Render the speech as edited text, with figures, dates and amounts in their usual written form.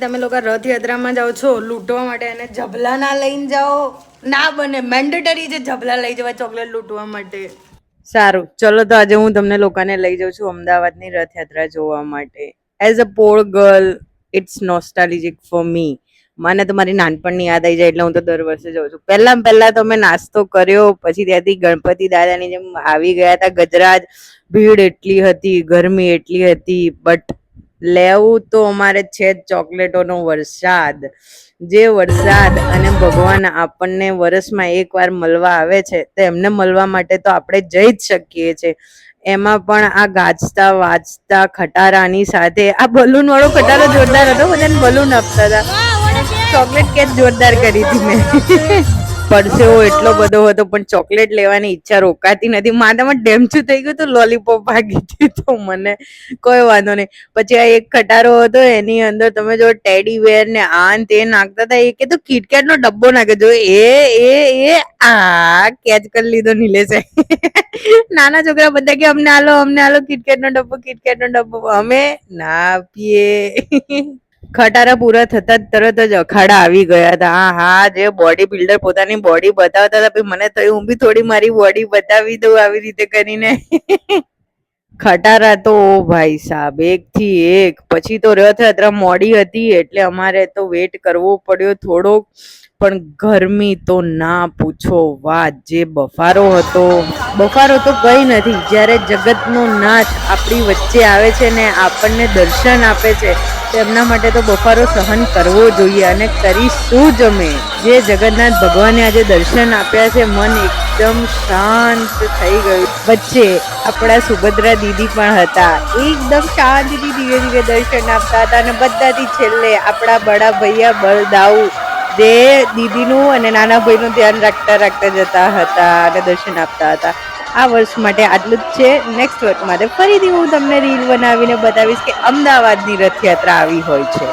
તમે લોકો રથયાત્રામાં જાઓ છો લૂંટવા માટે અને જબલા ના લઈને જાઓ, ના બને. મેન્ડેટરી છે જબલા લઈ જવા ચોકલેટ લૂંટવા માટે. સારું, ચલો તો આજે હું તમને લોકોને લઈ જાઉં છું અમદાવાદની રથયાત્રા જોવા માટે. As a poor girl it's nostalgic for me. મને તો મારી નાનપણની યાદ આવી જાય એટલે હું તો દર વર્ષે જાઉં છું. પહેલા તો મેં નાસ્તો કર્યો, પછી ત્યાંથી ગણપતિ દાદાની જેમ આવી ગયા હતા ગજરાજ. ભીડ એટલી હતી, ગરમી એટલી હતી, બટ લેવું તો અમારે છે જ ચોકલેટોનો વરસાદ. જે વરસાદ અને ભગવાન આપણને વર્ષમાં એકવાર મળવા આવે છે તો એમને મળવા માટે તો આપણે જઈ જ શકીએ છીએ. એમાં પણ આ ગાજતા વાજતા ખટારાની સાથે આ બલૂન વાળો ખટારો જોરદાર હતો, બધાને બલૂન આપતા હતા. ચોકલેટ કેચ જોરદાર કરી હતી મેં. પરસેવો એટલો બધો હતો પણ ચોકલેટ લેવાની ઈચ્છા રોકાતી નથી. માથામાં ડેમચું થઈ ગયું તો લોલીપોપ ભાગી હતી તો મને કોઈ વાંધો નહીં. પછી આ એક ખટારો હતો એની અંદર તમે જો ટેડી બેર ને આન તે નાખતા હતા. એ કે તો કિટકેટ નો ડબ્બો નાખે જો એ આ કેચ કરી લીધો નિલેશે. નાના છોકરા બધા કે અમને આલો કિટકેટ નો ડબ્બો. અમે ના પીએ. ખટારા પૂરા થતા જ તરત જ અખાડા આવી ગયા હતા. હા, જે બોડી બિલ્ડર પોતાની બોડી બતાવતા હતા, મને થયું હું બી થોડી મારી બોડી બતાવી દઉં આવી રીતે કરીને. ખટારા તો ભાઈ સાહેબ એક થી એક. પછી તો રથયાત્રા મોડી હતી એટલે અમારે તો વેટ કરવો પડ્યો થોડોક. પણ ગરમી તો ના પૂછો વાત. જે બફારો તો કઈ નથી. જ્યારે જગતનો નાથ આપણી વચ્ચે આવે છે ને આપણને દર્શન આપે છે તેમના માટે તો બફારો સહન કરવો જોઈએ અને કરીશું જ અમે. જે જગન્નાથ ભગવાને આજે દર્શન આપ્યા છે, મન એકદમ શાંત થઈ ગયું. વચ્ચે આપણા સુભદ્રા દીદી પણ હતા, એકદમ શાંતિથી ધીરે ધીરે દર્શન આપતા હતા. અને બધાથી છેલ્લે આપણા બડા ભૈયા બળદાઉ જે દીદીનું અને નાના ભાઈનું ધ્યાન રાખતા જતા હતા અને દર્શન આપતા હતા. આ વર્ષ માટે આટલું જ છે. નેક્સ્ટ વર્ષ માટે ફરીથી હું તમને રીલ બનાવીને બતાવીશ કે અમદાવાદની રથયાત્રા આવી હોય છે.